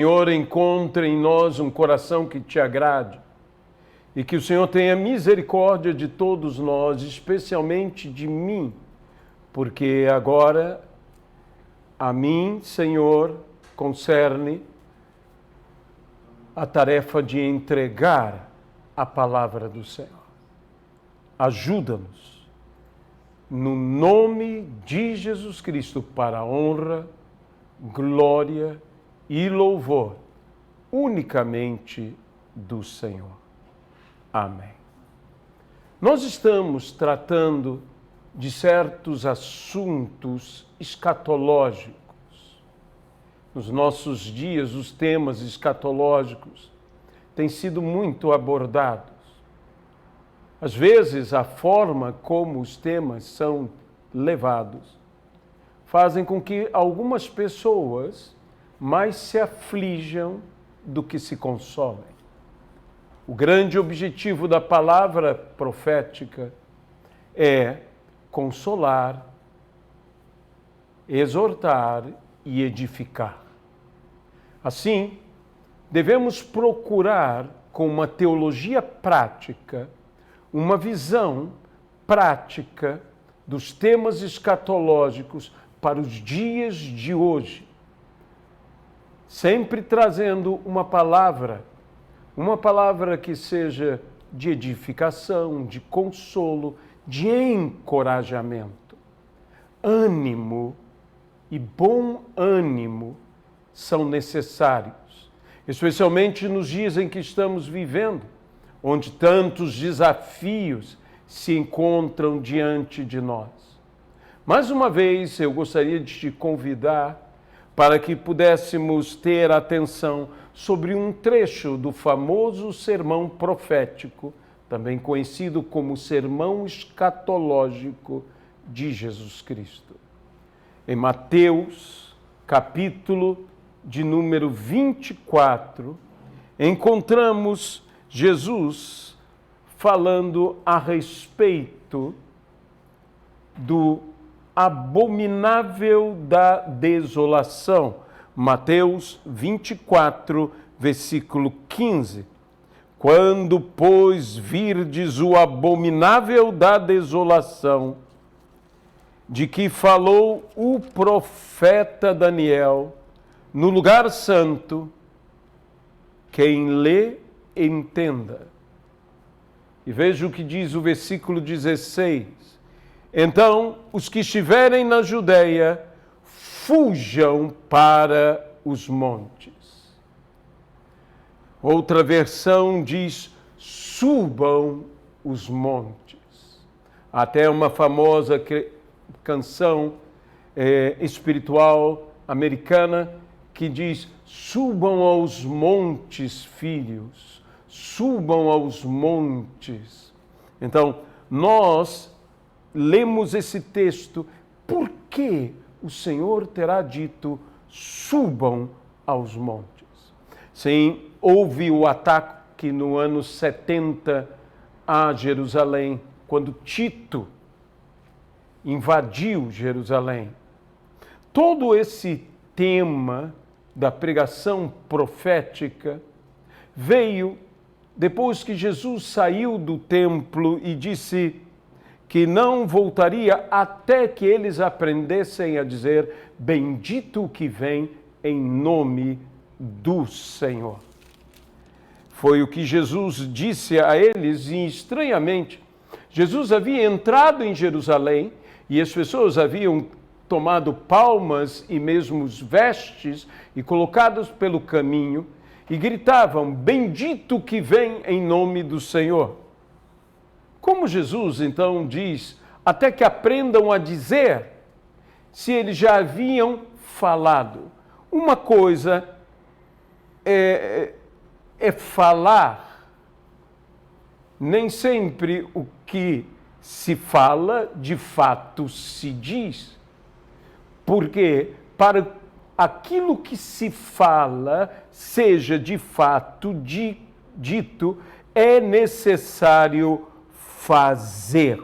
Senhor, encontre em nós um coração que te agrade e que o Senhor tenha misericórdia de todos nós, especialmente de mim, porque agora a mim, Senhor, concerne a tarefa de entregar a palavra do Senhor. Ajuda-nos, no nome de Jesus Cristo, para a honra, glória e louvor unicamente do Senhor. Amém. Nós estamos tratando de certos assuntos escatológicos. Nos nossos dias, os temas escatológicos têm sido muito abordados. Às vezes, a forma como os temas são levados fazem com que algumas pessoas mais se aflijam do que se consolem. O grande objetivo da palavra profética é consolar, exortar e edificar. Assim, devemos procurar, com uma teologia prática, uma visão prática dos temas escatológicos para os dias de hoje, sempre trazendo uma palavra que seja de edificação, de consolo, de encorajamento. Ânimo e bom ânimo são necessários, especialmente nos dias em que estamos vivendo, onde tantos desafios se encontram diante de nós. Mais uma vez, eu gostaria de te convidar para que pudéssemos ter atenção sobre um trecho do famoso sermão profético, também conhecido como sermão escatológico de Jesus Cristo. Em Mateus, capítulo de número 24, encontramos Jesus falando a respeito do abominável da desolação. Mateus 24, versículo 15. Quando, pois, virdes o abominável da desolação, de que falou o profeta Daniel, no lugar santo, quem lê, entenda. E veja o que diz o versículo 16. Então, os que estiverem na Judeia, fujam para os montes. Outra versão diz, subam os montes. Até uma famosa canção espiritual americana que diz, subam aos montes, filhos, subam aos montes. Então, nós lemos esse texto, por que o Senhor terá dito, subam aos montes? Sim, houve o ataque no ano 70 a Jerusalém, quando Tito invadiu Jerusalém. Todo esse tema da pregação profética veio depois que Jesus saiu do templo e disse que não voltaria até que eles aprendessem a dizer, bendito o que vem em nome do Senhor. Foi o que Jesus disse a eles e, estranhamente, Jesus havia entrado em Jerusalém e as pessoas haviam tomado palmas e mesmo vestes e colocados pelo caminho e gritavam, bendito que vem em nome do Senhor. Como Jesus, então, diz, até que aprendam a dizer, se eles já haviam falado. Uma coisa é falar, nem sempre o que se fala, de fato se diz. Porque para aquilo que se fala seja de fato dito, é necessário fazer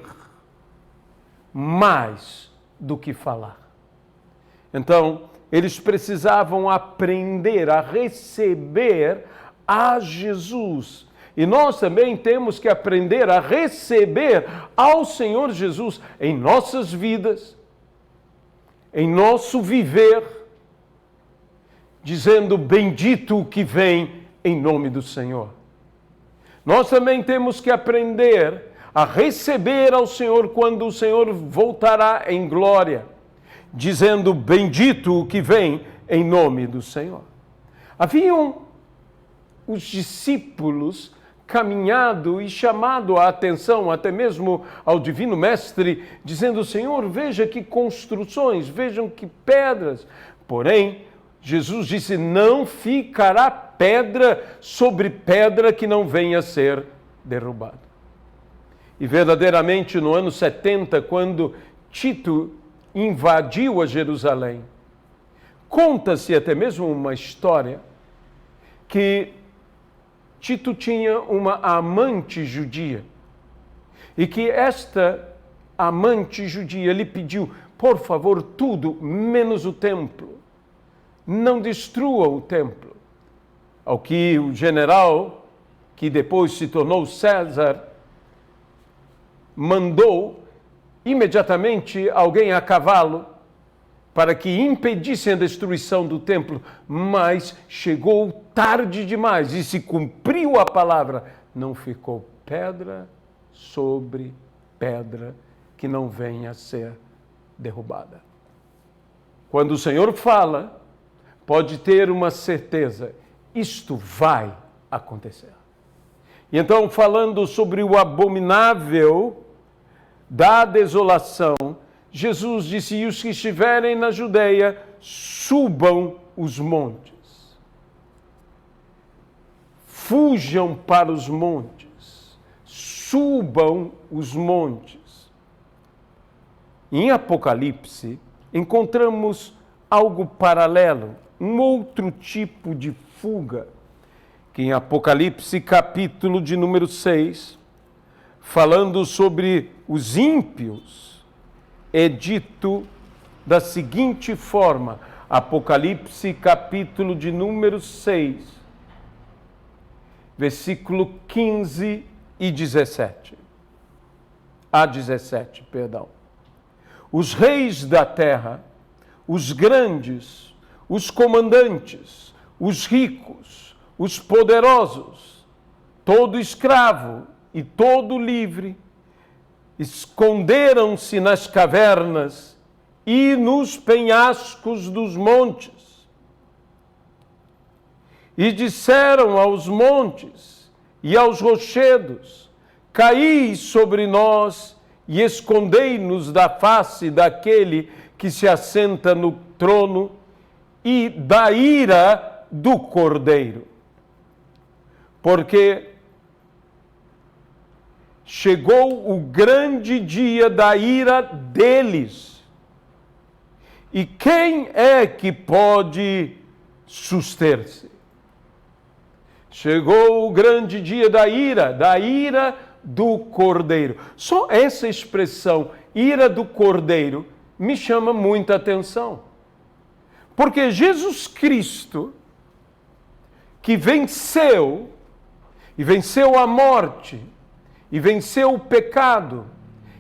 mais do que falar. Então, Eles precisavam aprender a receber a Jesus. E nós também temos que aprender a receber ao Senhor Jesus em nossas vidas, em nosso viver, dizendo: bendito o que vem em nome do Senhor. Nós também temos que aprender a receber ao Senhor quando o Senhor voltará em glória, dizendo: bendito o que vem em nome do Senhor. Haviam os discípulos caminhado e chamado a atenção até mesmo ao Divino Mestre, dizendo: Senhor, veja que construções, vejam que pedras. Porém, Jesus disse: não ficará pedra sobre pedra que não venha a ser derrubada. E verdadeiramente no ano 70, quando Tito invadiu a Jerusalém, conta-se até mesmo uma história que Tito tinha uma amante judia e que esta amante judia lhe pediu: por favor, tudo menos o templo. Não destrua o templo. Ao que o general, que depois se tornou César, mandou imediatamente alguém a cavalo para que impedissem a destruição do templo, mas chegou tarde demais e se cumpriu a palavra. Não ficou pedra sobre pedra que não venha a ser derrubada. Quando o Senhor fala, pode ter uma certeza: isto vai acontecer. E então, falando sobre o abominável da desolação, Jesus disse: e os que estiverem na Judeia, subam os montes. Fujam para os montes. Subam os montes. Em Apocalipse, encontramos algo paralelo, um outro tipo de fuga, que em Apocalipse, capítulo de número 6, falando sobre os ímpios, é dito da seguinte forma, Apocalipse, capítulo de número 6, versículo 15 e 17. A 17, perdão. Os reis da terra, os grandes, os comandantes, os ricos, os poderosos, todo escravo e todo livre, esconderam-se nas cavernas e nos penhascos dos montes. E disseram aos montes e aos rochedos: caí sobre nós e escondei-nos da face daquele que se assenta no trono e da ira do Cordeiro. Porque chegou o grande dia da ira deles. E quem é que pode suster-se? Chegou o grande dia da ira do Cordeiro. Só essa expressão, ira do Cordeiro, me chama muita atenção. Porque Jesus Cristo, que venceu, e venceu a morte, e venceu o pecado,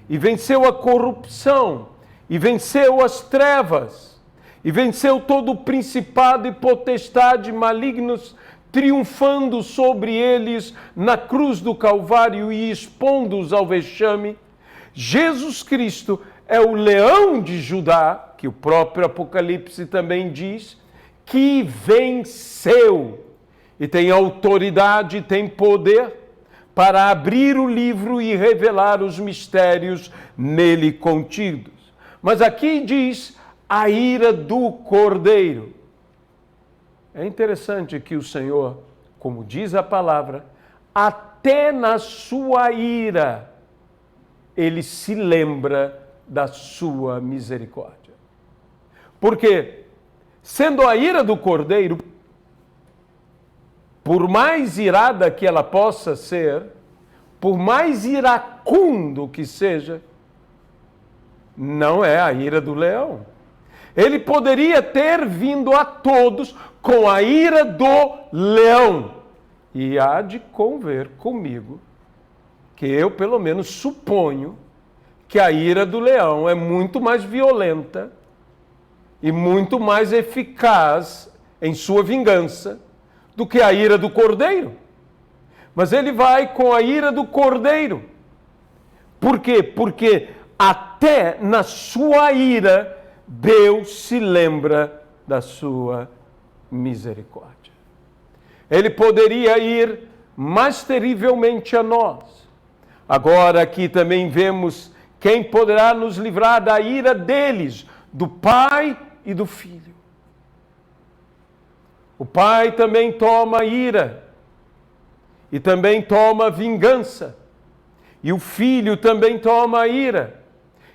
e venceu a corrupção, e venceu as trevas, e venceu todo o principado e potestade malignos, triunfando sobre eles na cruz do Calvário e expondo-os ao vexame. Jesus Cristo é o leão de Judá, que o próprio Apocalipse também diz, que venceu e tem autoridade, tem poder para abrir o livro e revelar os mistérios nele contidos. Mas aqui diz a ira do Cordeiro. É interessante que o Senhor, como diz a palavra, até na sua ira, ele se lembra da sua misericórdia. Porque, sendo a ira do Cordeiro, por mais irada que ela possa ser, por mais iracundo que seja, não é a ira do leão. Ele poderia ter vindo a todos com a ira do leão. E há de conver comigo que eu, pelo menos, suponho que a ira do leão é muito mais violenta e muito mais eficaz em sua vingança do que a ira do cordeiro. Mas ele vai com a ira do cordeiro. Por quê? Porque até na sua ira, Deus se lembra da sua misericórdia. Ele poderia ir mais terrivelmente a nós. Agora aqui também vemos quem poderá nos livrar da ira deles, do Pai e do Filho. O Pai também toma ira e também toma vingança. E o Filho também toma ira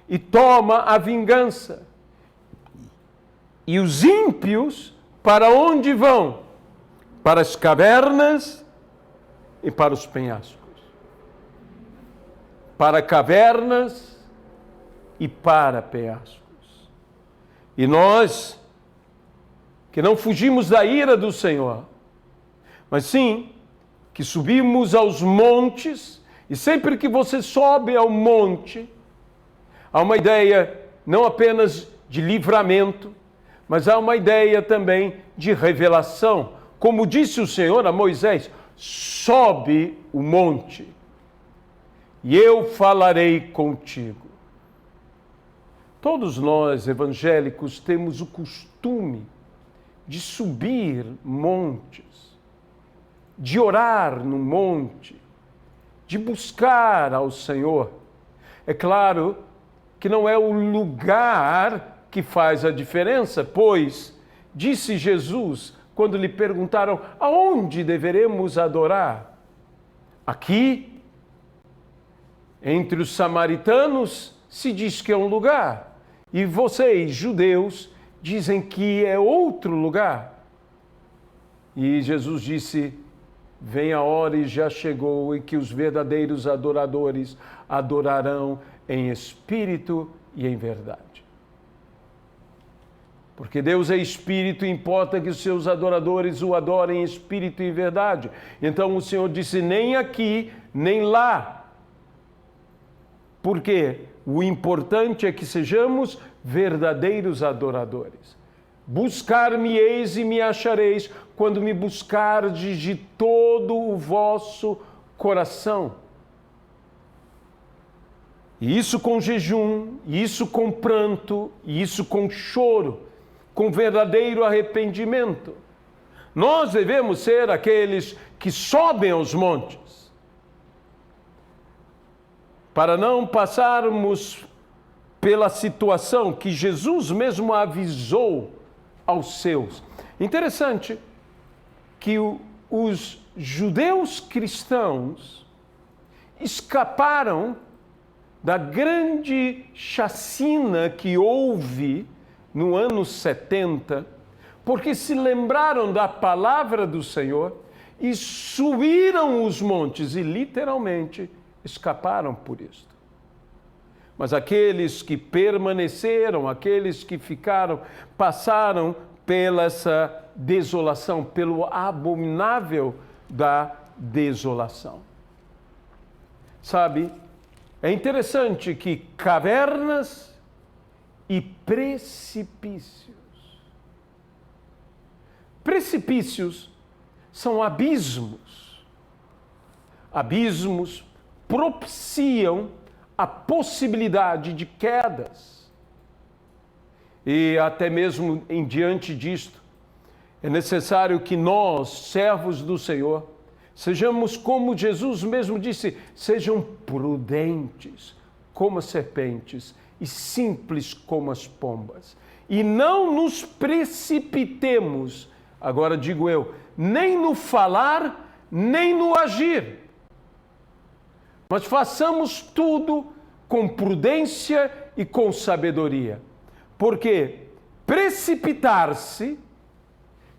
e toma a vingança. E os ímpios, para onde vão? Para as cavernas e para os penhascos. Para cavernas e para penhascos. E nós, que não fugimos da ira do Senhor, mas sim que subimos aos montes, e sempre que você sobe ao monte, há uma ideia não apenas de livramento, mas há uma ideia também de revelação. Como disse o Senhor a Moisés, sobe o monte e eu falarei contigo. Todos nós evangélicos temos o costume de subir montes, de orar no monte, de buscar ao Senhor. É claro que não é o lugar que faz a diferença, pois, disse Jesus, quando lhe perguntaram, aonde deveremos adorar? Aqui, entre os samaritanos, se diz que é um lugar, e vocês, judeus, dizem que é outro lugar. E Jesus disse, vem a hora e já chegou, em que os verdadeiros adoradores adorarão em espírito e em verdade. Porque Deus é espírito, importa que os seus adoradores o adorem em espírito e verdade. Então o Senhor disse, nem aqui, nem lá. Porque o importante é que sejamos verdadeiros adoradores. Buscar-me-eis e me achareis, quando me buscardes de todo o vosso coração. E isso com jejum, isso com pranto, isso com choro, com verdadeiro arrependimento. Nós devemos ser aqueles que sobem aos montes, para não passarmos pela situação que Jesus mesmo avisou aos seus. Interessante que os judeus cristãos escaparam da grande chacina que houve no ano 70, porque se lembraram da palavra do Senhor e subiram os montes e literalmente escaparam por isto. Mas aqueles que permaneceram, aqueles que ficaram, passaram pela essa desolação, pelo abominável da desolação. Sabe, é interessante que cavernas e precipícios. Precipícios são abismos. Abismos propiciam a possibilidade de quedas. E até mesmo em diante disto, é necessário que nós, servos do Senhor, sejamos como Jesus mesmo disse, sejam prudentes como as serpentes e simples como as pombas. E não nos precipitemos, agora digo eu, nem no falar, nem no agir. Mas façamos tudo com prudência e com sabedoria. Porque precipitar-se,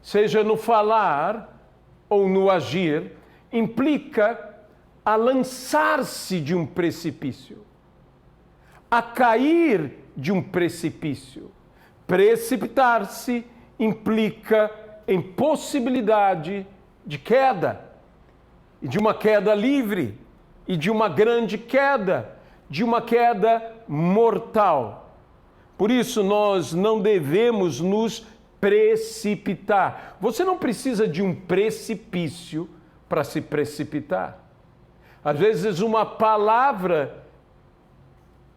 seja no falar ou no agir, implica a lançar-se de um precipício, a cair de um precipício. Precipitar-se implica em possibilidade de queda, e de uma queda livre, e de uma grande queda, de uma queda mortal. Por isso, nós não devemos nos precipitar. Você não precisa de um precipício para se precipitar. Às vezes, uma palavra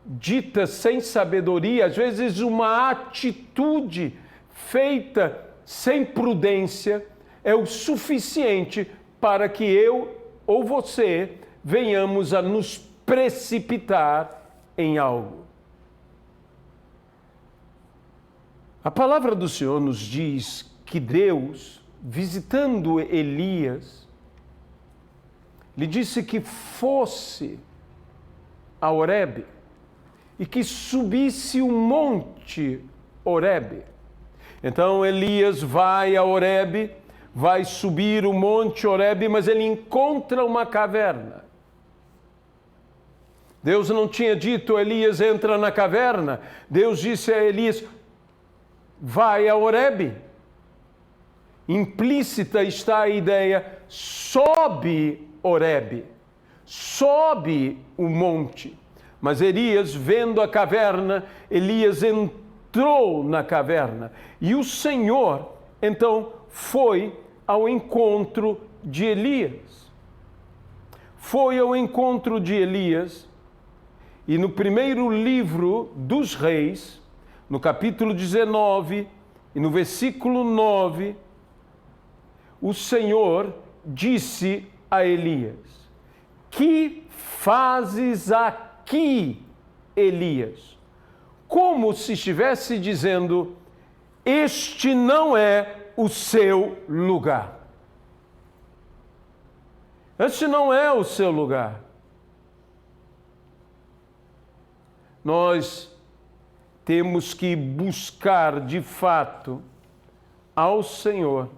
dita sem sabedoria, às vezes, uma atitude feita sem prudência é o suficiente para que eu ou você venhamos a nos precipitar em algo. A palavra do Senhor nos diz que Deus, visitando Elias, lhe disse que fosse a Horebe e que subisse o monte Horebe. Então Elias vai a Horebe, vai subir o monte Horebe, mas ele encontra uma caverna. Deus não tinha dito, Elias entra na caverna. Deus disse a Elias, vai a Horebe. Implícita está a ideia, sobe Horebe, sobe o monte. Mas Elias, vendo a caverna, Elias entrou na caverna. E o Senhor, então, foi ao encontro de Elias. Foi ao encontro de Elias, e no primeiro livro dos Reis, no capítulo 19 e no versículo 9, o Senhor disse a Elias: que fazes aqui, Elias? Como se estivesse dizendo, este não é o seu lugar. Este não é o seu lugar. Nós temos que buscar de fato ao Senhor,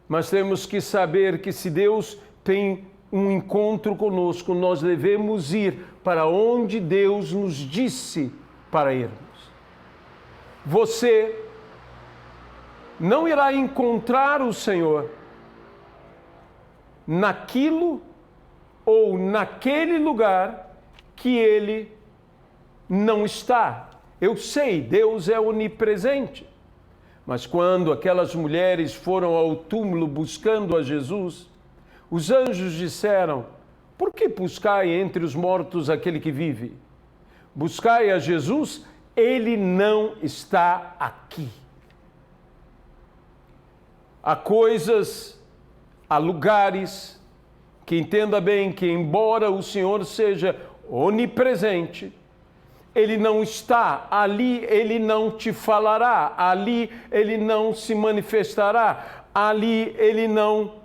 mas temos que saber que se Deus tem um encontro conosco, nós devemos ir para onde Deus nos disse para irmos. Você não irá encontrar o Senhor naquilo ou naquele lugar que Ele não está. Eu sei, Deus é onipresente. Mas quando aquelas mulheres foram ao túmulo buscando a Jesus, os anjos disseram, por que buscai entre os mortos aquele que vive? Buscai a Jesus, Ele não está aqui. Há coisas, há lugares que entenda bem que embora o Senhor seja onipresente, Ele não está, ali Ele não te falará, ali Ele não se manifestará, ali Ele não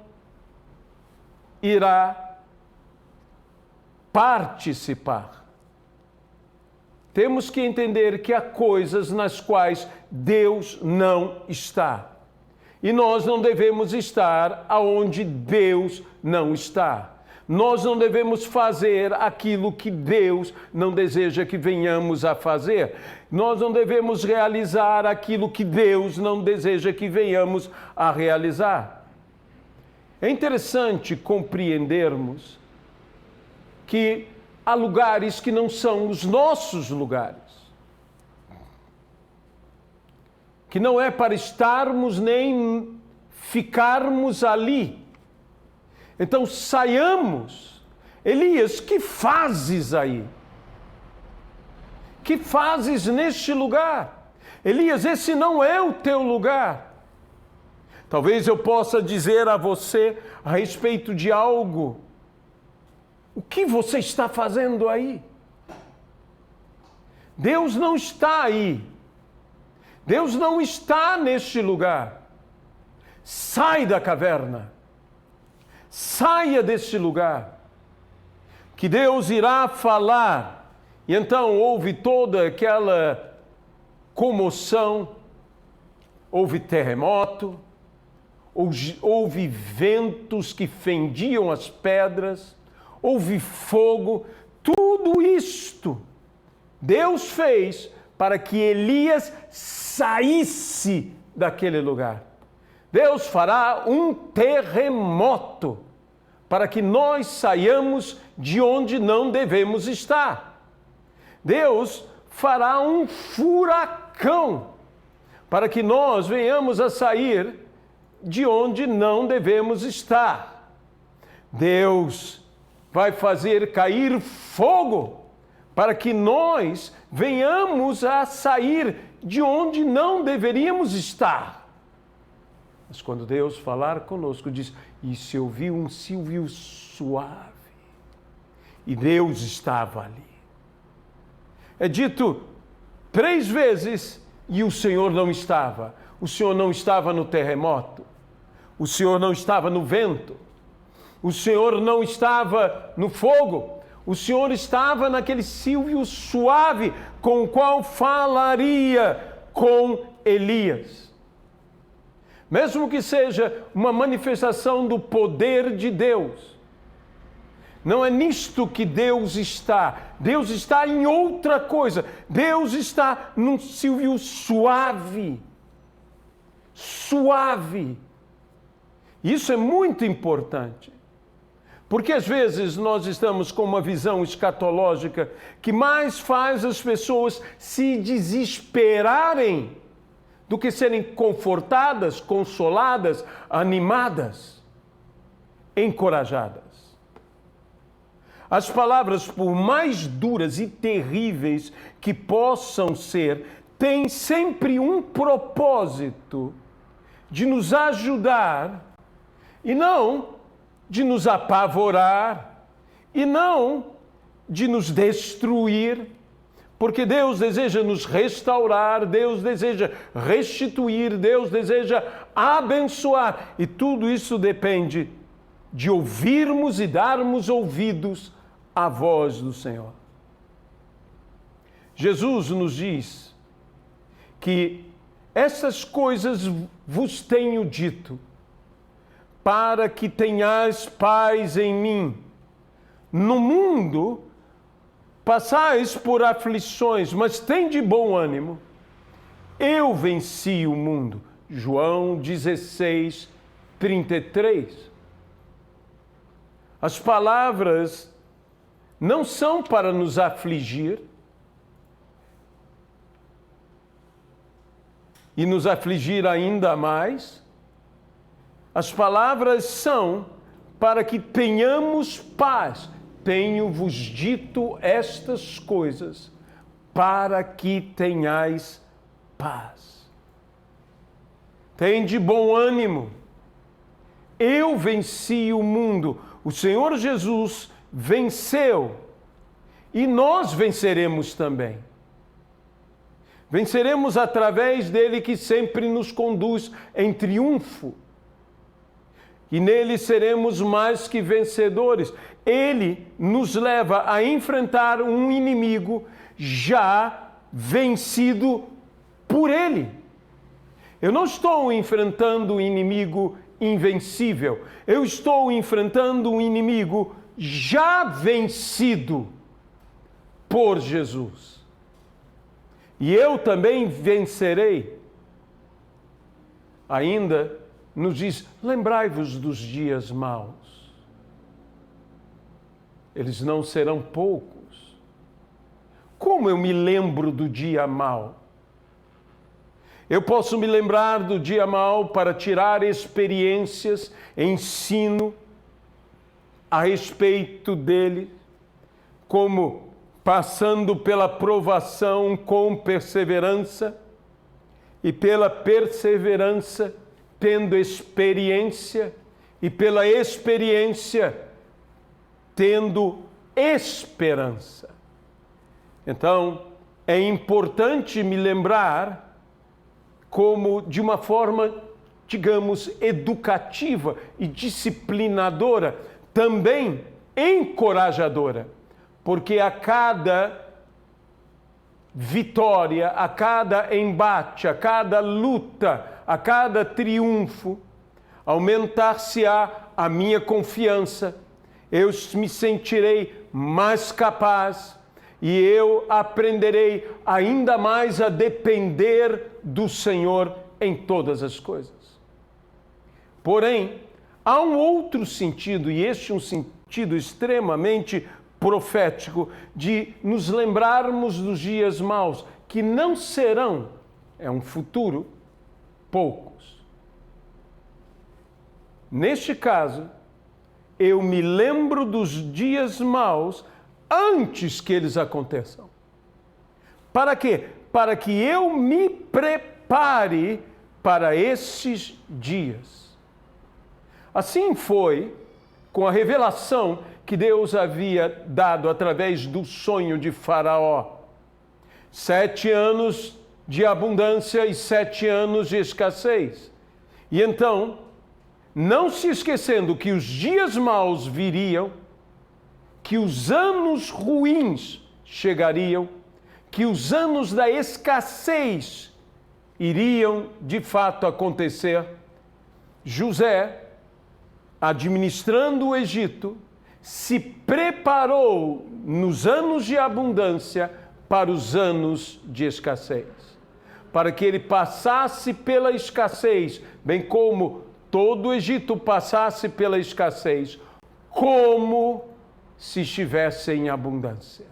irá participar. Temos que entender que há coisas nas quais Deus não está. E nós não devemos estar aonde Deus não está. Nós não devemos fazer aquilo que Deus não deseja que venhamos a fazer. Nós não devemos realizar aquilo que Deus não deseja que venhamos a realizar. É interessante compreendermos que há lugares que não são os nossos lugares. Que não é para estarmos nem ficarmos ali. Então saiamos. Elias, que fazes aí? Que fazes neste lugar? Elias, esse não é o teu lugar. Talvez eu possa dizer a você a respeito de algo. O que você está fazendo aí? Deus não está aí. Deus não está neste lugar. Sai da caverna. Saia deste lugar. Que Deus irá falar. E então houve toda aquela comoção, houve terremoto, houve ventos que fendiam as pedras, houve fogo. Tudo isto Deus fez para que Elias saísse daquele lugar. Deus fará um terremoto para que nós saiamos de onde não devemos estar. Deus fará um furacão para que nós venhamos a sair de onde não devemos estar. Deus vai fazer cair fogo para que nós venhamos a sair de onde não deveríamos estar. Mas quando Deus falar conosco, diz, e se ouviu um silvio suave, e Deus estava ali. É dito 3 vezes e o Senhor não estava. O Senhor não estava no terremoto. O Senhor não estava no vento. O Senhor não estava no fogo. O Senhor estava naquele silvio suave com o qual falaria com Elias. Mesmo que seja uma manifestação do poder de Deus, não é nisto que Deus está. Deus está em outra coisa. Deus está num silvio suave. Suave. Isso é muito importante. Porque às vezes nós estamos com uma visão escatológica que mais faz as pessoas se desesperarem do que serem confortadas, consoladas, animadas, encorajadas. As palavras, por mais duras e terríveis que possam ser, têm sempre um propósito de nos ajudar e não de nos apavorar e não de nos destruir, porque Deus deseja nos restaurar, Deus deseja restituir, Deus deseja abençoar, e tudo isso depende de ouvirmos e darmos ouvidos à voz do Senhor. Jesus nos diz que essas coisas vos tenho dito, para que tenhais paz em mim. No mundo passais por aflições, mas tende bom ânimo. Eu venci o mundo. João 16, 33. As palavras não são para nos afligir e nos afligir ainda mais. As palavras são para que tenhamos paz. Tenho-vos dito estas coisas para que tenhais paz. Tende bom ânimo. Eu venci o mundo. O Senhor Jesus venceu e nós venceremos também. Venceremos através dele que sempre nos conduz em triunfo. E nele seremos mais que vencedores. Ele nos leva a enfrentar um inimigo já vencido por ele. Eu não estou enfrentando um inimigo invencível. Eu estou enfrentando um inimigo já vencido por Jesus. E eu também vencerei. Ainda nos diz, lembrai-vos dos dias maus. Eles não serão poucos. Como eu me lembro do dia mau? Eu posso me lembrar do dia mau para tirar experiências, ensino a respeito dele, como passando pela provação com perseverança, e pela perseverança tendo experiência, e pela experiência tendo esperança. Então, é importante me lembrar como de uma forma, digamos, educativa e disciplinadora, também encorajadora, porque a cada vitória, a cada embate, a cada luta, a cada triunfo, aumentar-se-á a minha confiança, eu me sentirei mais capaz e eu aprenderei ainda mais a depender do Senhor em todas as coisas. Porém, há um outro sentido, e este é um sentido extremamente profético, de nos lembrarmos dos dias maus, que não serão, é um futuro, poucos. Neste caso, eu me lembro dos dias maus antes que eles aconteçam. Para quê? Para que eu me prepare para esses dias. Assim foi com a revelação que Deus havia dado através do sonho de Faraó. 7 anos de abundância e 7 anos de escassez. E então, não se esquecendo que os dias maus viriam, que os anos ruins chegariam, que os anos da escassez iriam de fato acontecer, José, administrando o Egito, se preparou nos anos de abundância para os anos de escassez. Para que ele passasse pela escassez, bem como todo o Egito passasse pela escassez, como se estivesse em abundância.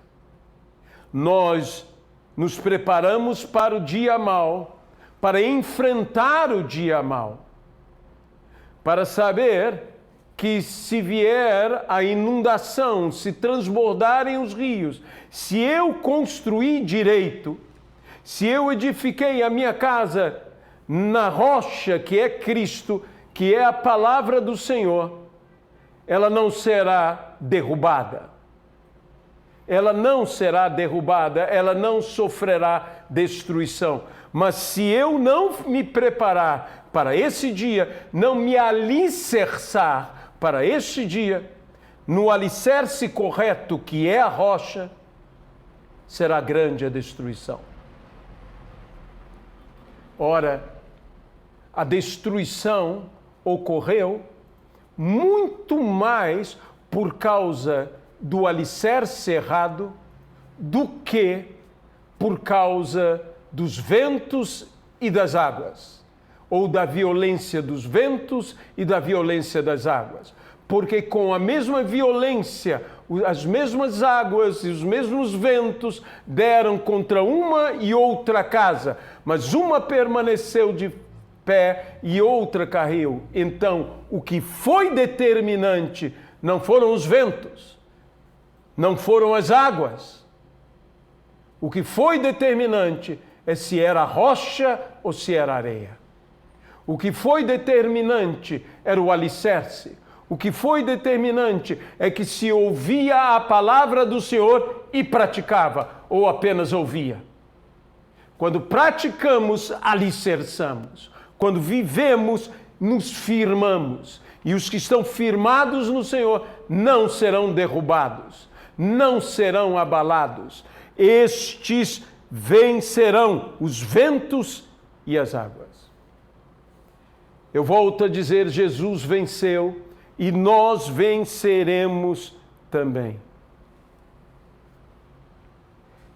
Nós nos preparamos para o dia mau, para enfrentar o dia mau, para saber que se vier a inundação, se transbordarem os rios, se eu construir direito, se eu edifiquei a minha casa na rocha que é Cristo, que é a palavra do Senhor, ela não será derrubada. Ela não será derrubada, ela não sofrerá destruição. Mas se eu não me preparar para esse dia, não me alicerçar para este dia, no alicerce correto que é a rocha, será grande a destruição. Ora, a destruição ocorreu muito mais por causa do alicerce errado do que por causa dos ventos e das águas, ou da violência dos ventos e da violência das águas. Porque com a mesma violência, as mesmas águas e os mesmos ventos deram contra uma e outra casa, mas uma permaneceu de pé e outra caiu. Então, o que foi determinante não foram os ventos, não foram as águas. O que foi determinante é se era rocha ou se era areia. O que foi determinante era o alicerce. O que foi determinante é que se ouvia a palavra do Senhor e praticava, ou apenas ouvia. Quando praticamos, alicerçamos. Quando vivemos, nos firmamos. E os que estão firmados no Senhor não serão derrubados, não serão abalados. Estes vencerão os ventos e as águas. Eu volto a dizer, Jesus venceu e nós venceremos também.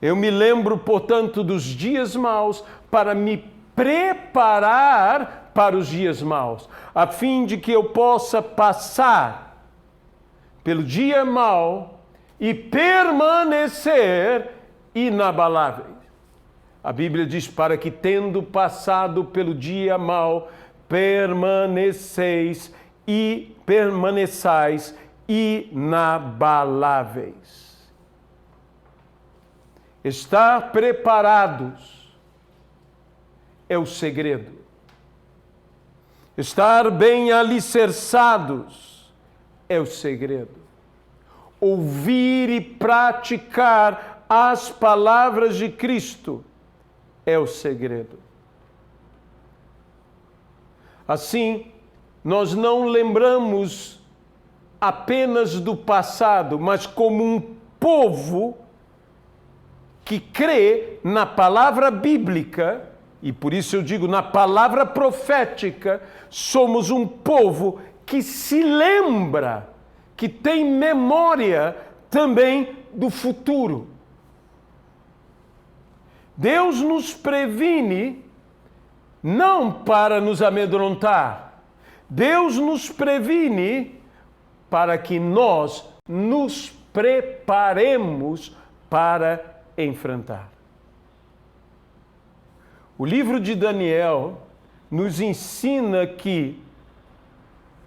Eu me lembro, portanto, dos dias maus para me preparar para os dias maus, a fim de que eu possa passar pelo dia mau e permanecer inabalável. A Bíblia diz, para que tendo passado pelo dia mau, permaneceis e permaneçais inabaláveis. Estar preparados é o segredo. Estar bem alicerçados é o segredo. Ouvir e praticar as palavras de Cristo é o segredo. Assim, nós não lembramos apenas do passado, mas como um povo que crê na palavra bíblica, e por isso eu digo na palavra profética, somos um povo que se lembra, que tem memória também do futuro. Deus nos previne não para nos amedrontar. Deus nos previne para que nós nos preparemos para enfrentar. O livro de Daniel nos ensina que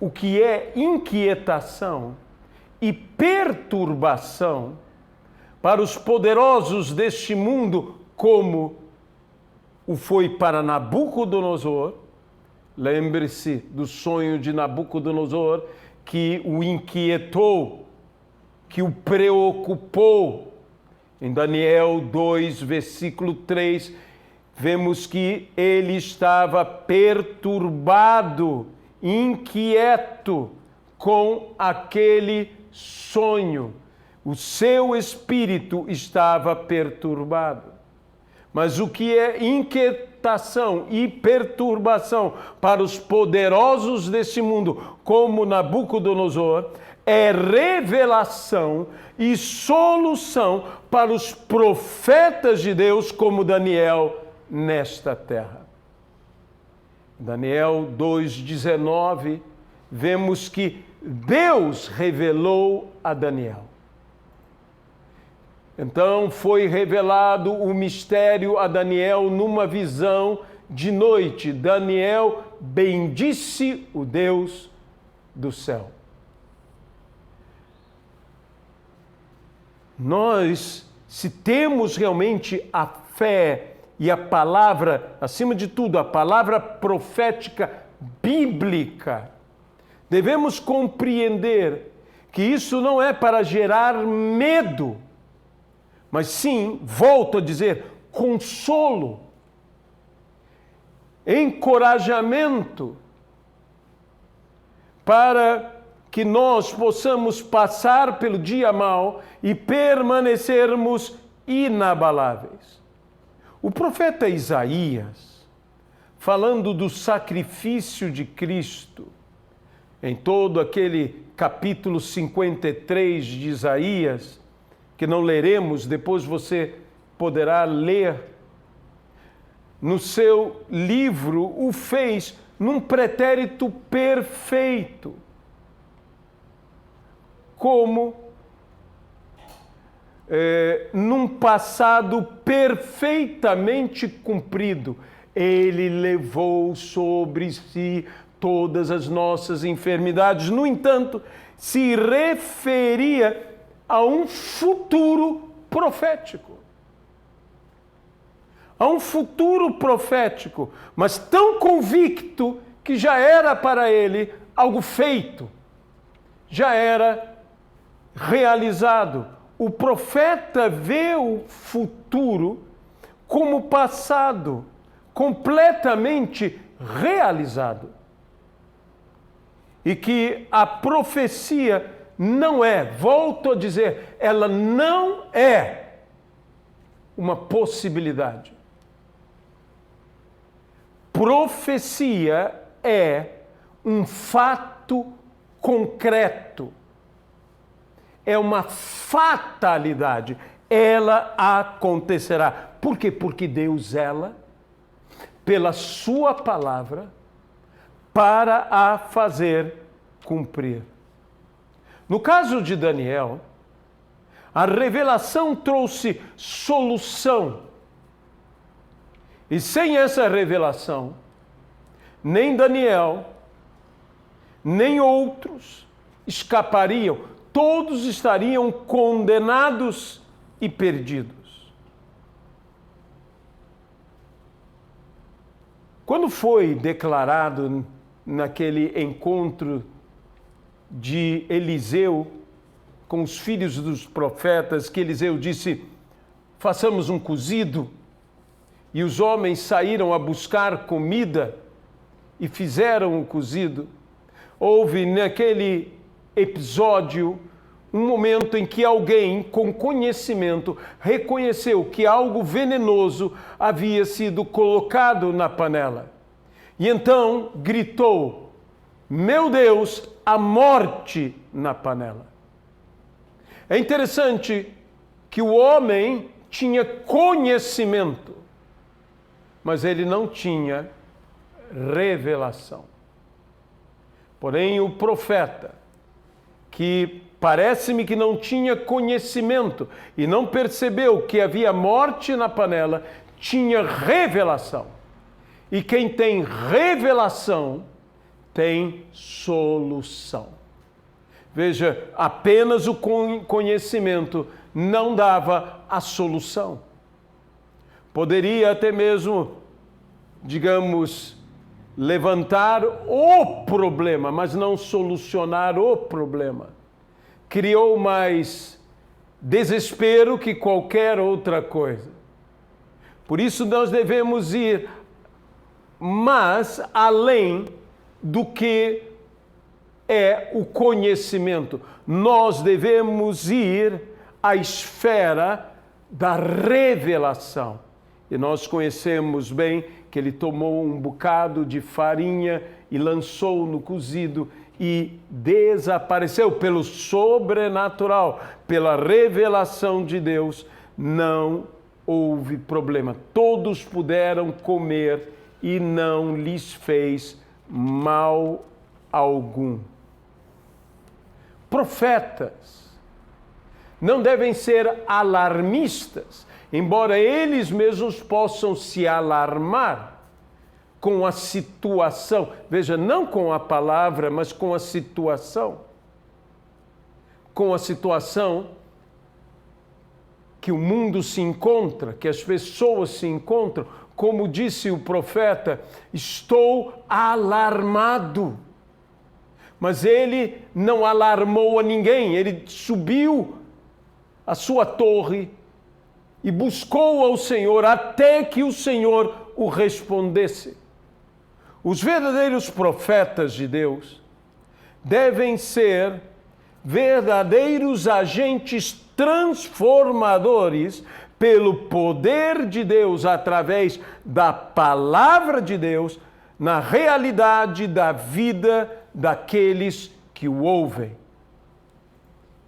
o que é inquietação e perturbação para os poderosos deste mundo, como o foi para Nabucodonosor. Lembre-se do sonho de Nabucodonosor, que o inquietou, que o preocupou. Em Daniel 2, versículo 3, vemos que ele estava perturbado, inquieto com aquele sonho. O seu espírito estava perturbado. Mas o que é inquietação e perturbação para os poderosos desse mundo, como Nabucodonosor, é revelação e solução para os profetas de Deus, como Daniel, nesta terra. Daniel 2,19, vemos que Deus revelou a Daniel. Então foi revelado o mistério a Daniel numa visão de noite. Daniel bendisse o Deus do céu. Nós, se temos realmente a fé e a palavra, acima de tudo, a palavra profética bíblica, devemos compreender que isso não é para gerar medo, mas sim, volto a dizer, consolo, encorajamento, para que nós possamos passar pelo dia mau e permanecermos inabaláveis. O profeta Isaías, falando do sacrifício de Cristo, em todo aquele capítulo 53 de Isaías, que não leremos, depois você poderá ler, no seu livro o fez num pretérito perfeito, como num passado perfeitamente cumprido. Ele levou sobre si todas as nossas enfermidades. No entanto, se referia a um futuro profético. A um futuro profético, mas tão convicto que já era para ele algo feito, já era realizado. O profeta vê o futuro como passado, completamente realizado. E que a profecia não é, volto a dizer, ela não é uma possibilidade. Profecia é um fato concreto. É uma fatalidade. Ela acontecerá. Por quê? Porque Deus zela pela sua palavra para a fazer cumprir. No caso de Daniel, a revelação trouxe solução. E sem essa revelação, nem Daniel, nem outros escapariam. Todos estariam condenados e perdidos. Quando foi declarado naquele encontro de Eliseu com os filhos dos profetas, que Eliseu disse: façamos um cozido, e os homens saíram a buscar comida e fizeram o cozido, houve naquele episódio um momento em que alguém com conhecimento reconheceu que algo venenoso havia sido colocado na panela. E então gritou: meu Deus, a morte na panela. É interessante que o homem tinha conhecimento, mas ele não tinha revelação. Porém, o profeta, que parece-me que não tinha conhecimento e não percebeu que havia morte na panela, tinha revelação. E quem tem revelação tem solução. Veja, apenas o conhecimento não dava a solução. Poderia até mesmo, digamos, levantar o problema, mas não solucionar o problema. Criou mais desespero que qualquer outra coisa. Por isso nós devemos ir mais além do que é o conhecimento. Nós devemos ir à esfera da revelação. E nós conhecemos bem que ele tomou um bocado de farinha e lançou no cozido e desapareceu pelo sobrenatural, pela revelação de Deus. Não houve problema. Todos puderam comer e não lhes fez mal algum. Profetas não devem ser alarmistas, embora eles mesmos possam se alarmar com a situação. Veja, não com a palavra, mas com a situação. Com a situação que o mundo se encontra, que as pessoas se encontram. Como disse o profeta, estou alarmado. Mas ele não alarmou a ninguém, ele subiu a sua torre e buscou ao Senhor até que o Senhor o respondesse. Os verdadeiros profetas de Deus devem ser verdadeiros agentes transformadores pelo poder de Deus, através da palavra de Deus, na realidade da vida daqueles que o ouvem.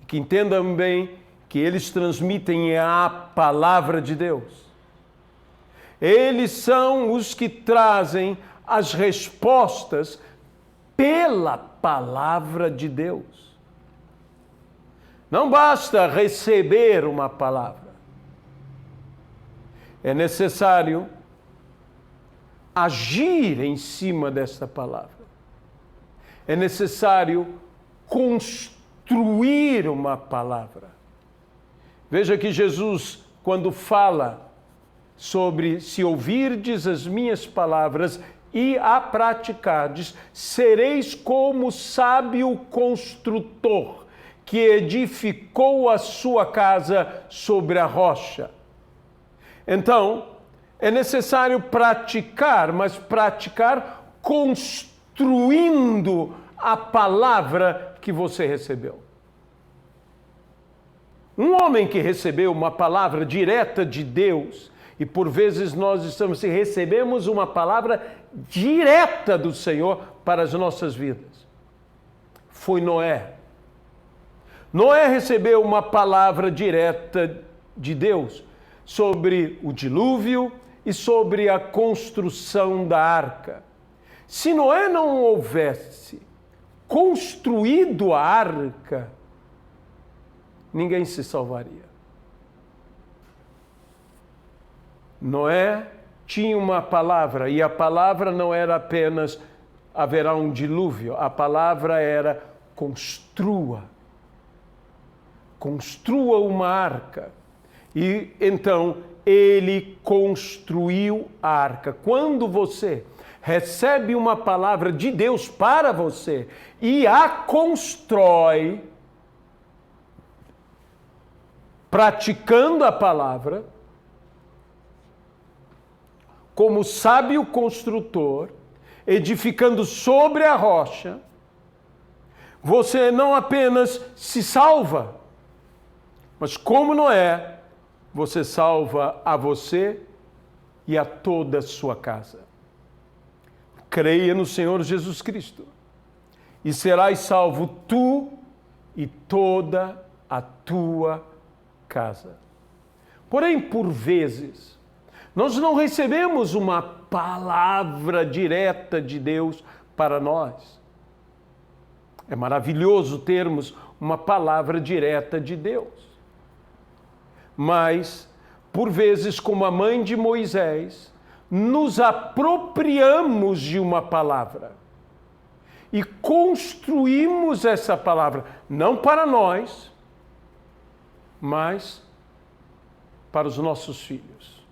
Que entendam bem que eles transmitem a palavra de Deus. Eles são os que trazem as respostas pela palavra de Deus. Não basta receber uma palavra. É necessário agir em cima desta palavra. É necessário construir uma palavra. Veja que Jesus, quando fala sobre se ouvirdes as minhas palavras e a praticardes, sereis como sábio construtor, que edificou a sua casa sobre a rocha. Então, é necessário praticar, mas praticar construindo a palavra que você recebeu. Um homem que recebeu uma palavra direta de Deus, e por vezes nós recebemos uma palavra direta do Senhor para as nossas vidas, foi Noé. Noé recebeu uma palavra direta de Deus sobre o dilúvio e sobre a construção da arca. Se Noé não houvesse construído a arca, ninguém se salvaria. Noé tinha uma palavra, e a palavra não era apenas haverá um dilúvio, a palavra era construa uma arca. E então ele construiu a arca. Quando você recebe uma palavra de Deus para você e a constrói, praticando a palavra, como sábio construtor, edificando sobre a rocha, você não apenas se salva, mas como Noé, você salva a você e a toda a sua casa. Creia no Senhor Jesus Cristo e serás salvo tu e toda a tua casa. Porém, por vezes, nós não recebemos uma palavra direta de Deus para nós. É maravilhoso termos uma palavra direta de Deus. Mas, por vezes, como a mãe de Moisés, nos apropriamos de uma palavra e construímos essa palavra, não para nós, mas para os nossos filhos.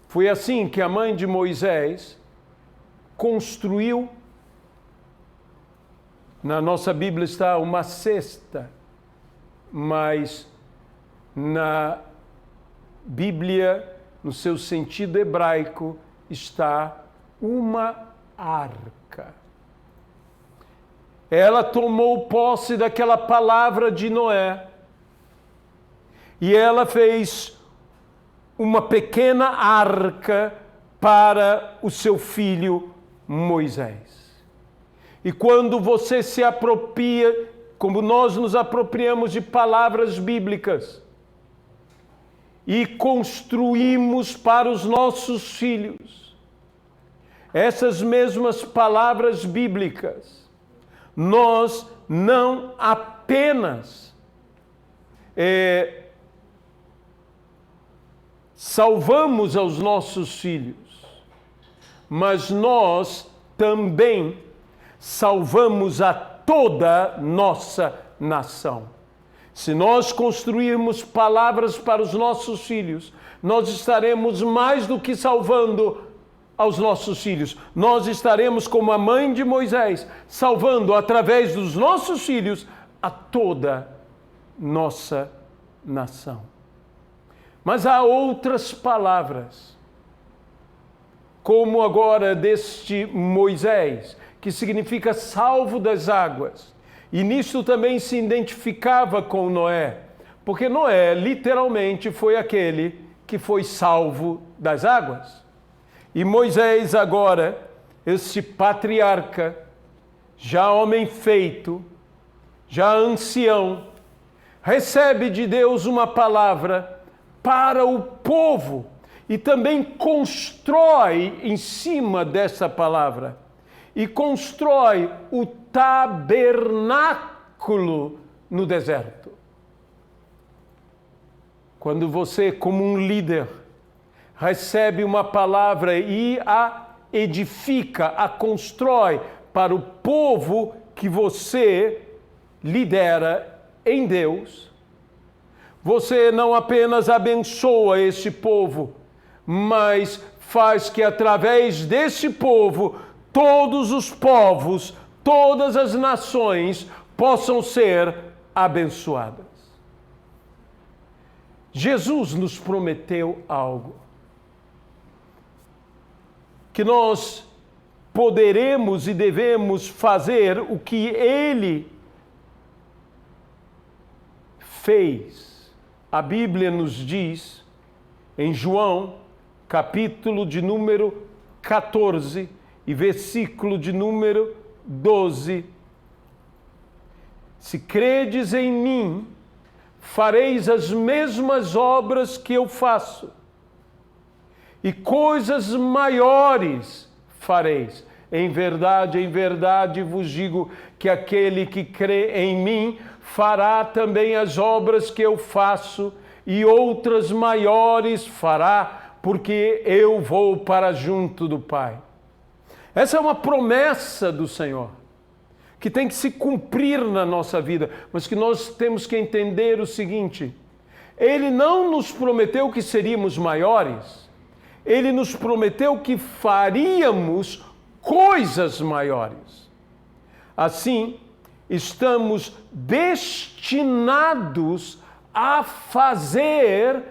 Foi assim que a mãe de Moisés construiu, na nossa Bíblia está uma cesta, mas na Bíblia, no seu sentido hebraico, está uma arca. Ela tomou posse daquela palavra de Noé e ela fez uma pequena arca para o seu filho Moisés. E quando você se apropria, como nós nos apropriamos de palavras bíblicas e construímos para os nossos filhos essas mesmas palavras bíblicas, nós não apenas salvamos aos nossos filhos, mas nós também salvamos a toda nossa nação. Se nós construirmos palavras para os nossos filhos, nós estaremos mais do que salvando aos nossos filhos. Nós estaremos como a mãe de Moisés, salvando através dos nossos filhos a toda nossa nação. Mas há outras palavras, como agora deste Moisés, que significa salvo das águas. E nisto também se identificava com Noé, porque Noé literalmente foi aquele que foi salvo das águas. E Moisés agora, esse patriarca, já homem feito, já ancião, recebe de Deus uma palavra para o povo e também constrói em cima dessa palavra. E constrói o tabernáculo no deserto. Quando você, como um líder, recebe uma palavra e a edifica, a constrói para o povo que você lidera em Deus, você não apenas abençoa esse povo, mas faz que através desse povo todos os povos, todas as nações possam ser abençoadas. Jesus nos prometeu algo que nós poderemos e devemos fazer o que Ele fez. A Bíblia nos diz, em João, capítulo de número 14, e versículo de número 12. Se credes em mim, fareis as mesmas obras que eu faço, e coisas maiores fareis. Em verdade vos digo que aquele que crê em mim fará também as obras que eu faço, e outras maiores fará, porque eu vou para junto do Pai. Essa é uma promessa do Senhor, que tem que se cumprir na nossa vida, mas que nós temos que entender o seguinte: Ele não nos prometeu que seríamos maiores, Ele nos prometeu que faríamos coisas maiores. Assim, estamos destinados a fazer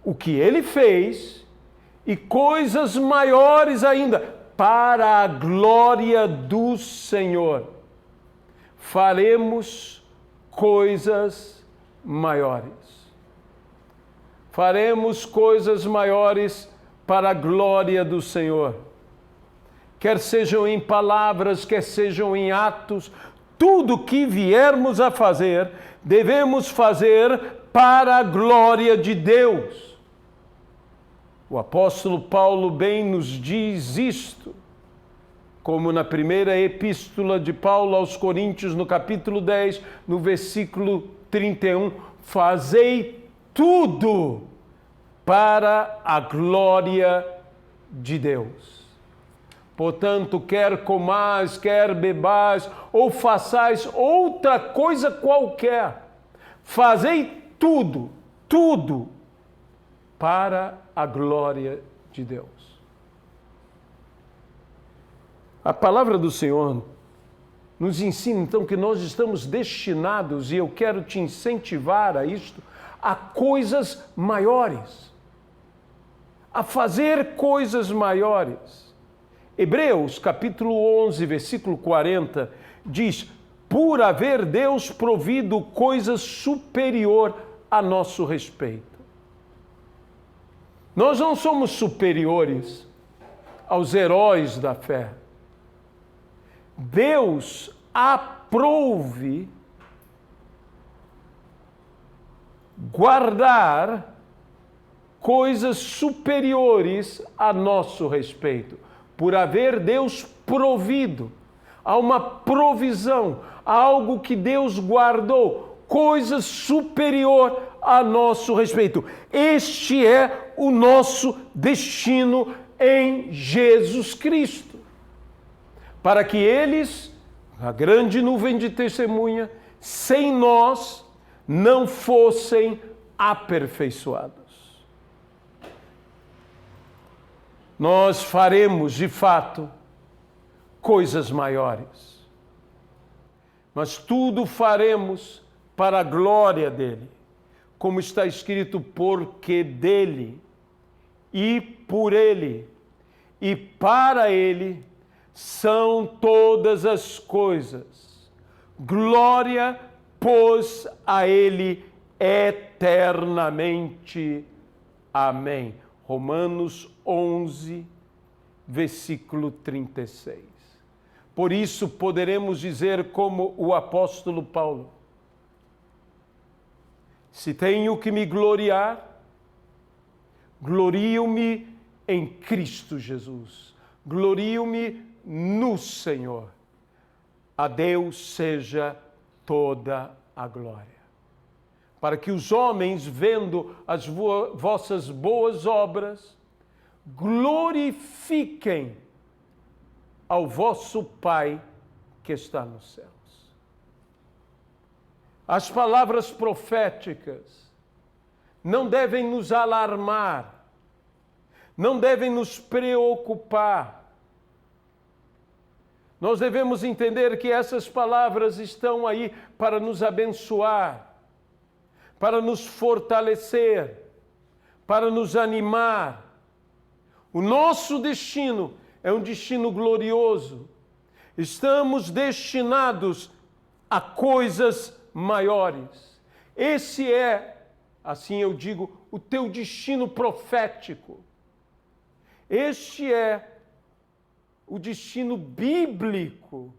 o que Ele fez e coisas maiores ainda, para a glória do Senhor. Faremos coisas maiores. Faremos coisas maiores para a glória do Senhor. Quer sejam em palavras, quer sejam em atos, tudo que viermos a fazer, devemos fazer para a glória de Deus. O apóstolo Paulo bem nos diz isto, como na primeira epístola de Paulo aos Coríntios, no capítulo 10, no versículo 31, fazei tudo para a glória de Deus. Portanto, quer comais, quer bebais, ou façais outra coisa qualquer, fazei tudo, tudo para a glória de Deus. A palavra do Senhor nos ensina, então, que nós estamos destinados, e eu quero te incentivar a isto, a coisas maiores, a fazer coisas maiores. Hebreus, capítulo 11, versículo 40, diz: por haver Deus provido coisa superior a nosso respeito. Nós não somos superiores aos heróis da fé. Deus aprouve guardar coisas superiores a nosso respeito. Por haver Deus provido, há uma provisão, há algo que Deus guardou, coisa superior a nosso respeito. Este é o nosso destino em Jesus Cristo. Para que eles, a grande nuvem de testemunha, sem nós, não fossem aperfeiçoados. Nós faremos, de fato, coisas maiores. Mas tudo faremos para a glória dele. Como está escrito, porque dele, e por ele, e para ele, são todas as coisas. Glória, pois, a ele eternamente. Amém. Romanos 11, versículo 36. Por isso poderemos dizer como o apóstolo Paulo: se tenho que me gloriar, glorio-me em Cristo Jesus. Glorio-me no Senhor. A Deus seja toda a glória. Para que os homens, vendo as vossas boas obras, glorifiquem ao vosso Pai que está nos céus. As palavras proféticas não devem nos alarmar, não devem nos preocupar. Nós devemos entender que essas palavras estão aí para nos abençoar, para nos fortalecer, para nos animar. O nosso destino é um destino glorioso. Estamos destinados a coisas maiores. Esse é, assim eu digo, o teu destino profético. Este é o destino bíblico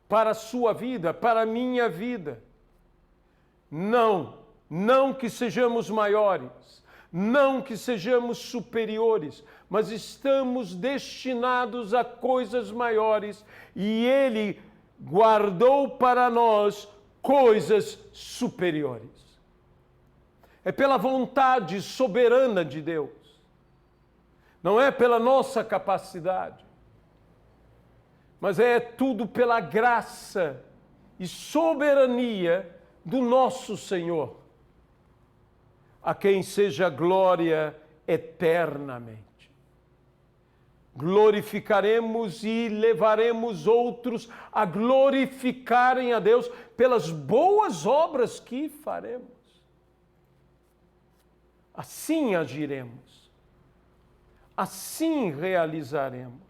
para a sua vida, para a minha vida. Não que sejamos maiores, não que sejamos superiores, mas estamos destinados a coisas maiores e Ele guardou para nós coisas superiores. É pela vontade soberana de Deus, não é pela nossa capacidade, mas é tudo pela graça e soberania do nosso Senhor, a quem seja glória eternamente. Glorificaremos e levaremos outros a glorificarem a Deus pelas boas obras que faremos. Assim agiremos, assim realizaremos.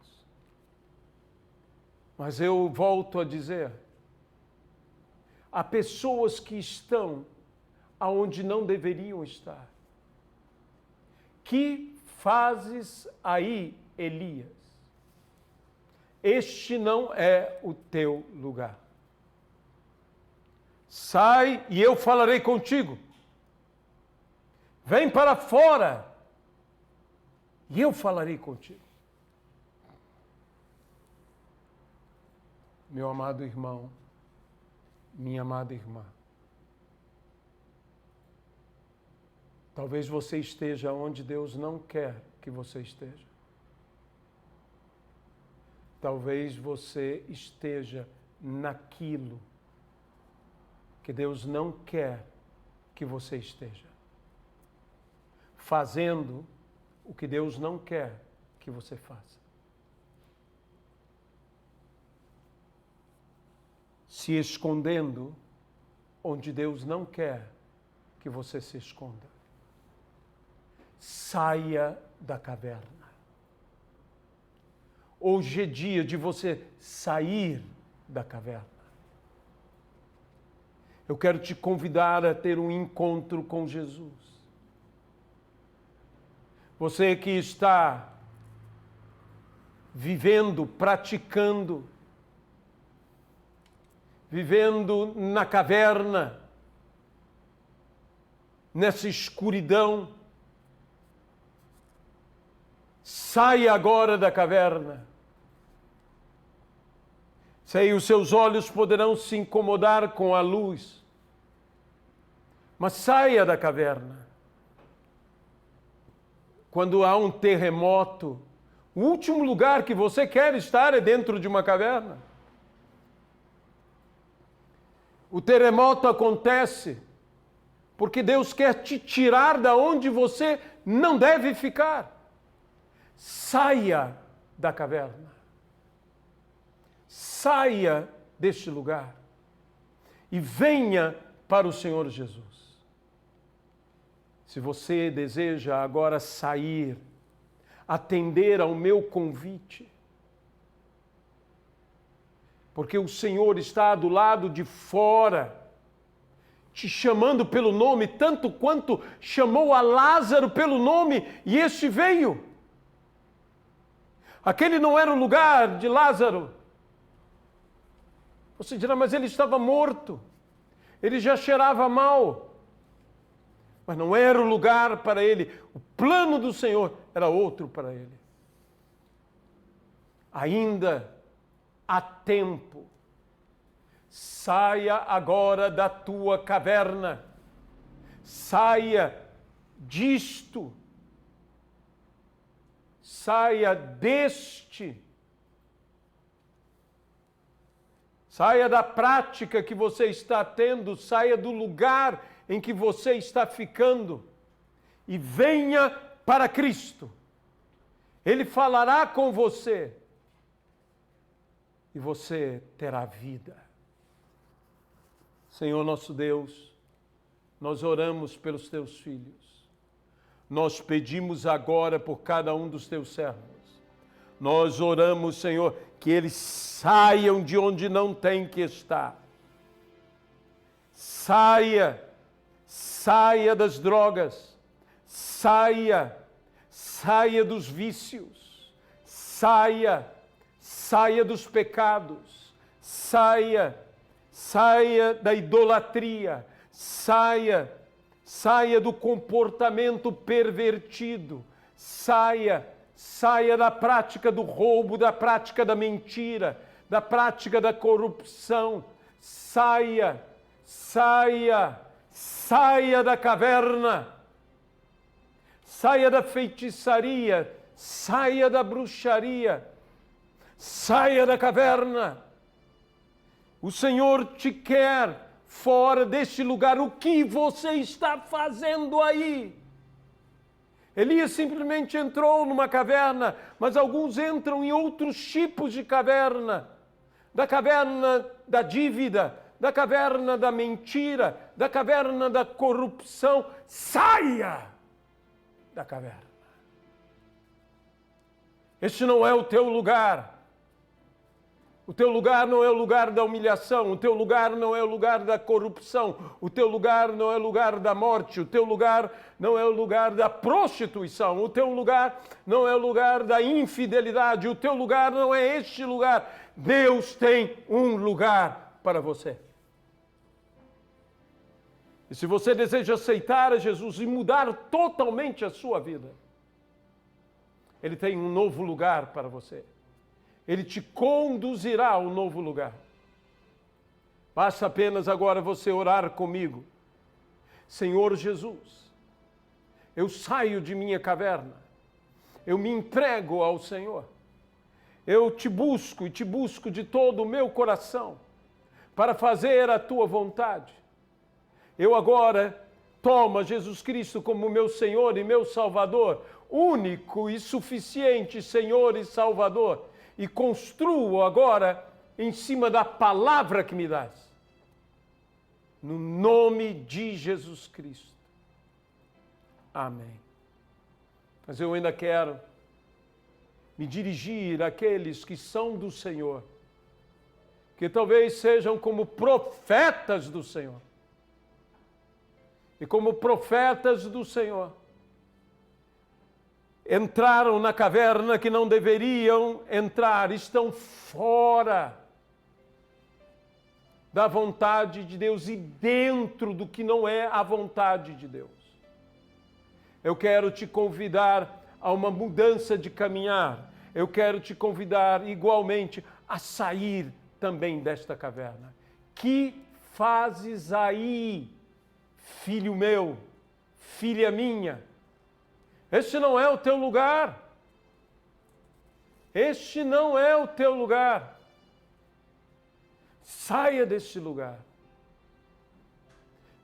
Mas eu volto a dizer, há pessoas que estão aonde não deveriam estar. Que fazes aí, Elias? Este não é o teu lugar. Sai e eu falarei contigo. Vem para fora e eu falarei contigo. Meu amado irmão, minha amada irmã, talvez você esteja onde Deus não quer que você esteja. Talvez você esteja naquilo que Deus não quer que você esteja. Fazendo o que Deus não quer que você faça. Se escondendo onde Deus não quer que você se esconda. Saia da caverna. Hoje é dia de você sair da caverna. Eu quero te convidar a ter um encontro com Jesus. Você que está vivendo, praticando, vivendo na caverna, nessa escuridão, saia agora da caverna. Sei, os seus olhos poderão se incomodar com a luz, mas saia da caverna. Quando há um terremoto, o último lugar que você quer estar é dentro de uma caverna. O terremoto acontece porque Deus quer te tirar da onde você não deve ficar. Saia da caverna. Saia deste lugar e venha para o Senhor Jesus. Se você deseja agora sair, atender ao meu convite, porque o Senhor está do lado de fora, te chamando pelo nome, tanto quanto chamou a Lázaro pelo nome, e este veio. Aquele não era o lugar de Lázaro. Você dirá, mas ele estava morto, ele já cheirava mal. Mas não era o lugar para ele, o plano do Senhor era outro para ele. Ainda há tempo. Saia agora da tua caverna. Saia disto. Saia deste. Saia da prática que você está tendo, saia do lugar em que você está ficando e venha para Cristo. Ele falará com você e você terá vida. Senhor nosso Deus, nós oramos pelos teus filhos. Nós pedimos agora por cada um dos teus servos. Nós oramos, Senhor, que eles saiam de onde não tem que estar. Saia das drogas. Saia dos vícios. Saia dos pecados. Saia da idolatria. Saia do comportamento pervertido. Saia da prática do roubo, da prática da mentira, da prática da corrupção. Saia da caverna. Saia da feitiçaria, saia da bruxaria. Saia da caverna. O Senhor te quer fora deste lugar. O que você está fazendo aí? Elias simplesmente entrou numa caverna, mas alguns entram em outros tipos de caverna. Da caverna da dívida, da caverna da mentira, da caverna da corrupção. Saia da caverna. Este não é o teu lugar. O teu lugar não é o lugar da humilhação, o teu lugar não é o lugar da corrupção, o teu lugar não é o lugar da morte, o teu lugar não é o lugar da prostituição, o teu lugar não é o lugar da infidelidade, o teu lugar não é este lugar. Deus tem um lugar para você. E se você deseja aceitar a Jesus e mudar totalmente a sua vida, Ele tem um novo lugar para você. Ele te conduzirá a um novo lugar. Basta apenas agora você orar comigo. Senhor Jesus, eu saio de minha caverna. Eu me entrego ao Senhor. Eu te busco e te busco de todo o meu coração para fazer a tua vontade. Eu agora tomo Jesus Cristo como meu Senhor e meu Salvador, único e suficiente Senhor e Salvador, e construo agora em cima da palavra que me dás. No nome de Jesus Cristo. Amém. Mas eu ainda quero me dirigir àqueles que são do Senhor, que talvez sejam como profetas do Senhor. E como profetas do Senhor, entraram na caverna que não deveriam entrar, estão fora da vontade de Deus e dentro do que não é a vontade de Deus. Eu quero te convidar a uma mudança de caminhar. Eu quero te convidar igualmente a sair também desta caverna. Que fazes aí, filho meu, filha minha? Este não é o teu lugar. Este não é o teu lugar. Saia deste lugar.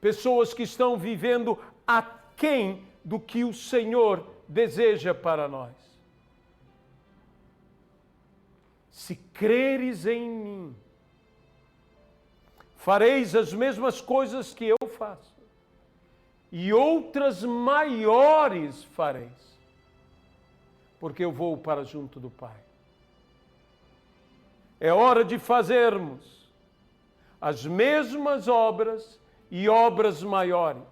Pessoas que estão vivendo aquém do que o Senhor deseja para nós. Se creres em mim, fareis as mesmas coisas que eu faço, e outras maiores fareis, porque eu vou para junto do Pai. É hora de fazermos as mesmas obras e obras maiores.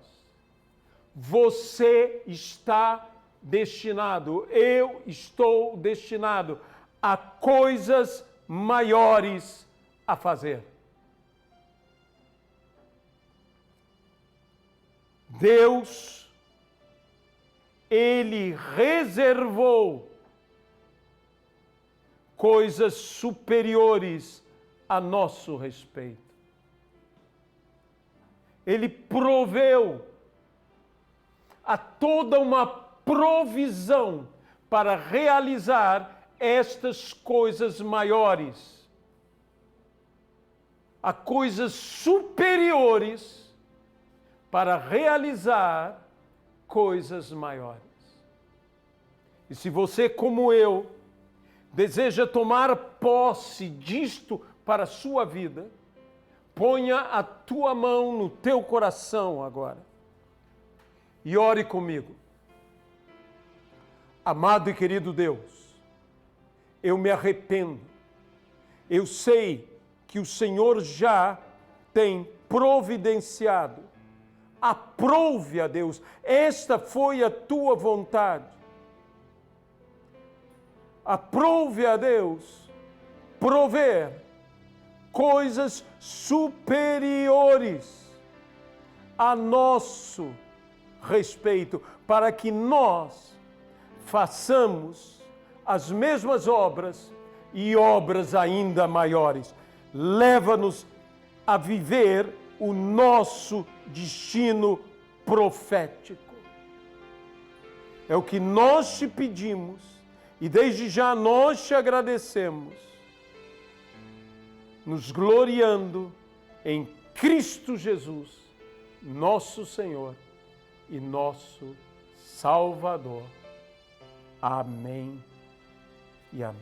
Você está destinado, eu estou destinado a coisas maiores a fazer. Deus, Ele reservou coisas superiores a nosso respeito. Ele proveu a toda uma provisão para realizar estas coisas maiores, a coisas superiores para realizar coisas maiores. E se você, como eu, deseja tomar posse disto para a sua vida, ponha a tua mão no teu coração agora e ore comigo. Amado e querido Deus, eu me arrependo. Eu sei que o Senhor já tem providenciado. Aprove a Deus, esta foi a tua vontade. Aprove a Deus prover coisas superiores a nosso respeito, para que nós façamos as mesmas obras e obras ainda maiores. Leva-nos a viver o nosso destino profético. É o que nós te pedimos e desde já nós te agradecemos, nos gloriando em Cristo Jesus, nosso Senhor e nosso Salvador. Amém e amém.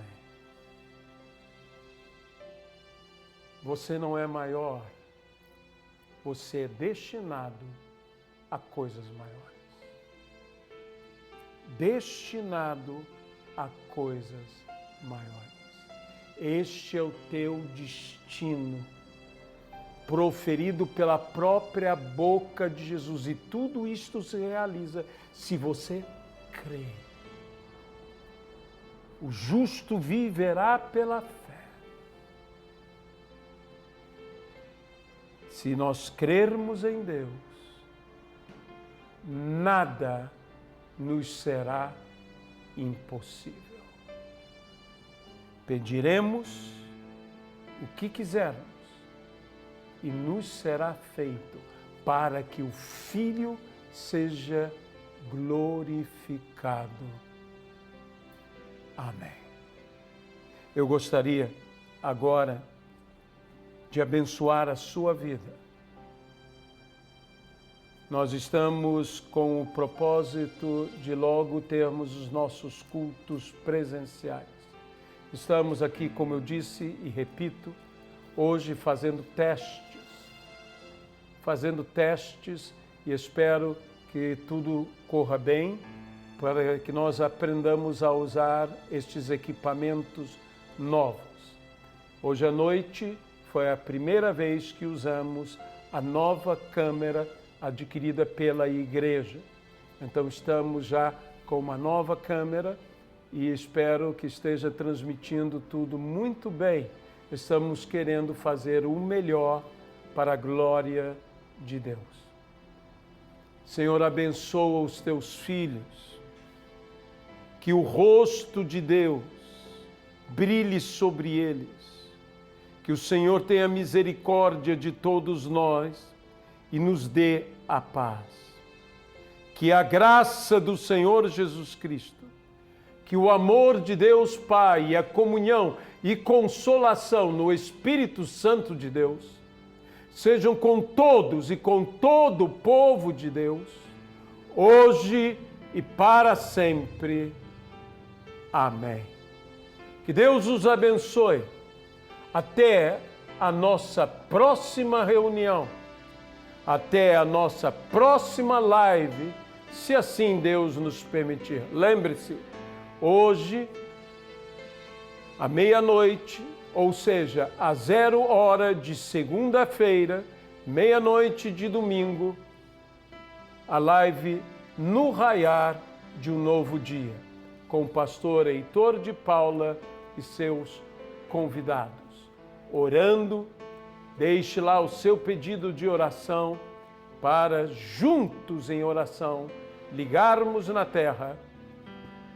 Você não é maior, você é destinado a coisas maiores. Destinado a coisas maiores. Este é o teu destino, proferido pela própria boca de Jesus. E tudo isto se realiza se você crê. O justo viverá pela fé. Se nós crermos em Deus, nada nos será impossível. Pediremos o que quisermos e nos será feito, para que o Filho seja glorificado. Amém. Eu gostaria agora de abençoar a sua vida. Nós estamos com o propósito de logo termos os nossos cultos presenciais. Estamos aqui, como eu disse e repito, hoje fazendo testes e espero que tudo corra bem para que nós aprendamos a usar estes equipamentos novos. Hoje à noite foi a primeira vez que usamos a nova câmera adquirida pela igreja. Então estamos já com uma nova câmera e espero que esteja transmitindo tudo muito bem. Estamos querendo fazer o melhor para a glória de Deus. Senhor, abençoa os teus filhos, que o rosto de Deus brilhe sobre eles, que o Senhor tenha misericórdia de todos nós e nos dê a paz. Que a graça do Senhor Jesus Cristo, que o amor de Deus Pai e a comunhão e consolação no Espírito Santo de Deus sejam com todos e com todo o povo de Deus, hoje e para sempre. Amém. Que Deus os abençoe. Até a nossa próxima reunião, até a nossa próxima live, se assim Deus nos permitir. Lembre-se, hoje, à meia-noite, ou seja, às 0 hora de segunda-feira, meia-noite de domingo, a live no raiar de um novo dia, com o pastor Heitor de Paula e seus convidados. Orando, deixe lá o seu pedido de oração para, juntos em oração, ligarmos na terra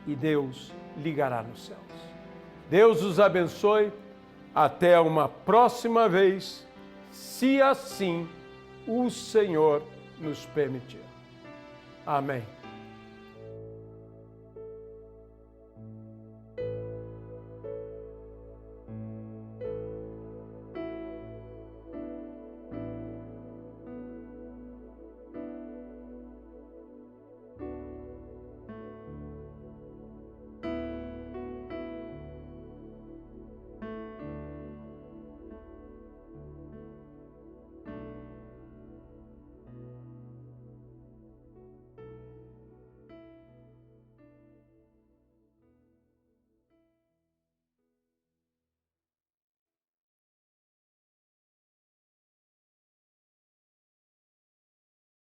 e Deus ligará nos céus. Deus os abençoe. Até uma próxima vez, se assim o Senhor nos permitir. Amém.